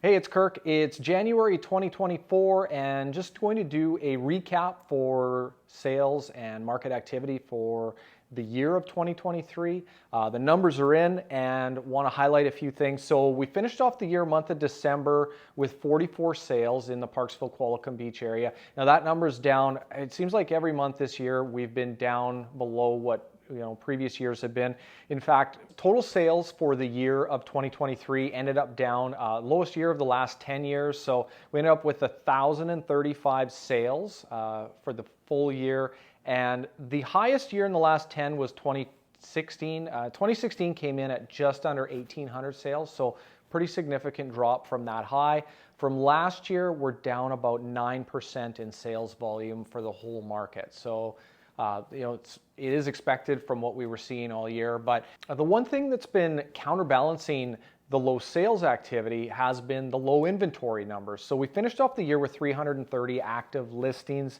Hey, it's Kirk. It's January 2024 and just going to do a recap for sales and market activity for the year of 2023. The numbers are in and want to highlight a few things. So we finished off the year month of December with 44 sales in the Parksville, Qualicum Beach area. Now that number's down. It seems like every month this year we've been down below what previous years have been. In fact, total sales for the year of 2023 ended up down, lowest year of the last 10 years. So we ended up with 1,035 sales for the full year. And the highest year in the last 10 was 2016. 2016 came in at just under 1,800 sales. So pretty significant drop from that high. From last year, we're down about 9% in sales volume for the whole market. So it is expected from what we were seeing all year. But the one thing that's been counterbalancing the low sales activity has been the low inventory numbers. So we finished off the year with 330 active listings,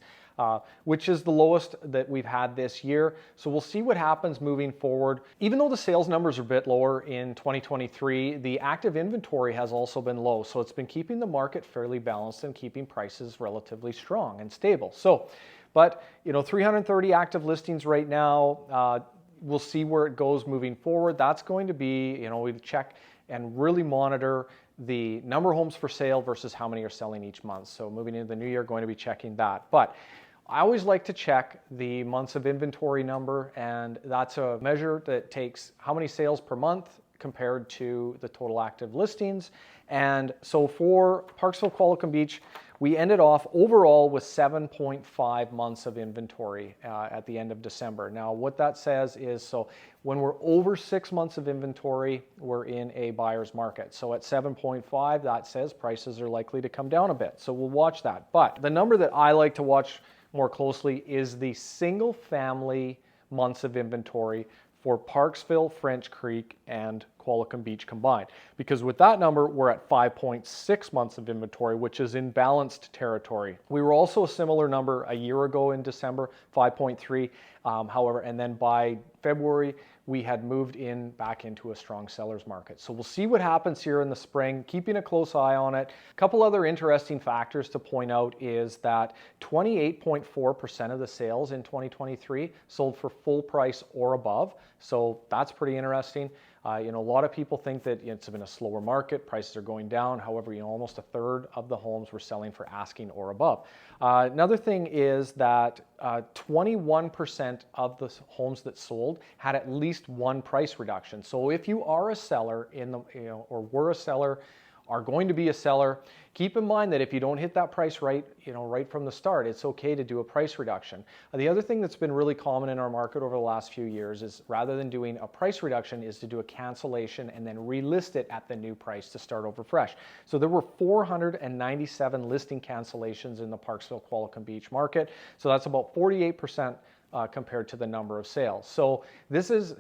which is the lowest that we've had this year. So we'll see what happens moving forward. Even though the sales numbers are a bit lower in 2023, the active inventory has also been low. So it's been keeping the market fairly balanced and keeping prices relatively strong and stable. But 330 active listings right now. We'll see where it goes moving forward. That's going to be, we check and really monitor the number of homes for sale versus how many are selling each month. So moving into the new year, going to be checking that. But I always like to check the months of inventory number, and that's a measure that takes how many sales per month compared to the total active listings. And so for Parksville, Qualicum Beach, we ended off overall with 7.5 months of inventory at the end of December. Now, what that says is, so when we're over 6 months of inventory, we're in a buyer's market. So at 7.5, that says prices are likely to come down a bit. So we'll watch that. But the number that I like to watch more closely is the single family months of inventory for Parksville, French Creek, and Qualicum Beach combined. Because with that number, we're at 5.6 months of inventory, which is in balanced territory. We were also a similar number a year ago in December, 5.3. However, and then by February, we had moved back into a strong seller's market. So we'll see what happens here in the spring, keeping a close eye on it. A couple other interesting factors to point out is that 28.4% of the sales in 2023 sold for full price or above. So that's pretty interesting. A lot of people think that it's been a slower market, prices are going down. However, almost a third of the homes were selling for asking or above. Another thing is that 21% of the homes that sold had at least one price reduction. So if you are a seller or were a seller, are going to be a seller, keep in mind that if you don't hit that price right from the start, it's okay to do a price reduction. The other thing that's been really common in our market over the last few years is rather than doing a price reduction is to do a cancellation and then relist it at the new price to start over fresh. So there were 497 listing cancellations in the Parksville, Qualicum Beach market. So that's about 48% compared to the number of sales. So this has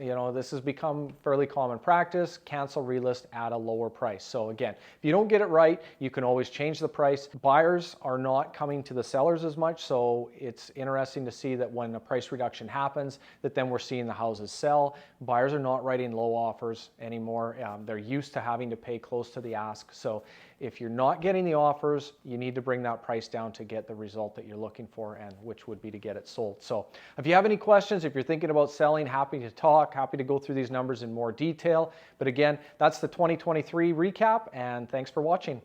become fairly common practice, cancel, relist at a lower price. So again, if you don't get it right, you can always change the price. Buyers are not coming to the sellers as much, so it's interesting to see that when a price reduction happens, that then we're seeing the houses sell. Buyers are not writing low offers anymore. They're used to having to pay close to the ask. So if you're not getting the offers, you need to bring that price down to get the result that you're looking for, and which would be to get it sold. So if you have any questions, if you're thinking about selling, happy to talk, happy to go through these numbers in more detail. But again, that's the 2023 recap, and thanks for watching.